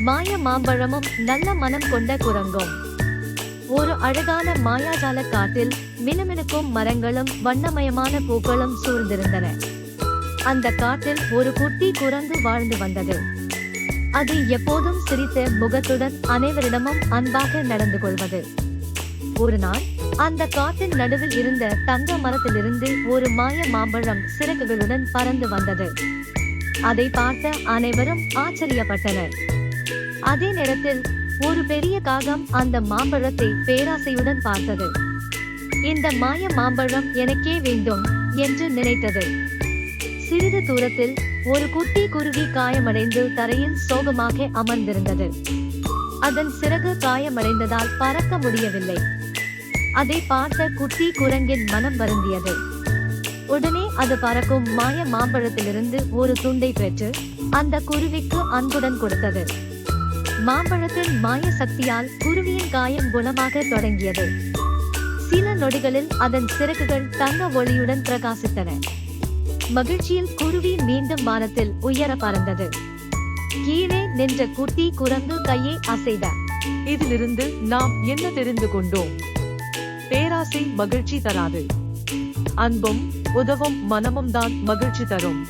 மாய மாம்பழமும் நல்ல மனம் கொண்ட குரங்கும். ஒரு அழகான மாயாஜால காட்டில் மினுமினுக்கும் மரங்களும் வண்ணமயமான பூக்களும் சூழ்ந்திருந்தன. அந்த காட்டில் ஒரு குட்டி குரங்கு வாழ்ந்து வந்தது. அது எப்போதும் சிரித்த முகத்துடன் அனைவரிடமும் அன்பாக நடந்து கொள்வது. ஒரு நாள் அந்த காட்டின் நடுவில் இருந்த தங்க மரத்திலிருந்து ஒரு மாய மாம்பழம் சிறகுகளுடன் பறந்து வந்தது. அதை பார்த்த அனைவரும் ஆச்சரியப்பட்டனர். அதே நேரத்தில் ஒரு பெரிய காகம் அந்த மாம்பழத்தை பேராசையுடன் பார்த்தது. இந்த மாய மாம்பழம் எனக்கே வேண்டும் என்று நினைத்தது. சிறிது தூரத்தில் ஒரு குட்டி குருவி காயமடைந்து தரையில் சோகமாக அமர்ந்திருந்தது. அதன் சிறகு காயமடைந்ததால் பறக்க முடியவில்லை. அதை பார்த்த குட்டி குரங்கின் மனம் வருந்தியது. உடனே அது பறக்கும் மாய மாம்பழத்திலிருந்து ஒரு துண்டை பெற்று அந்த குருவிக்கு அன்புடன் கொடுத்தது. மாம்பழத்தின் மாய சக்தியால் குருவியின் காயம் குணமாக தொடங்கியது. சில நொடிகளில் அதன் சிறகுகள் தங்க ஒளியுடன் பிரகாசித்தன. மகிழ்ச்சியில் குருவி மீண்டும் வானத்தில் உயர பறந்தது. கீழே நின்ற குட்டி குரங்கு கையை அசைத்தார். இதிலிருந்து நாம் என்ன தெரிந்து கொண்டோம்? பேராசை மகிழ்ச்சி தராது. அன்பும் உதவும் மனமும் தான் மகிழ்ச்சி தரும்.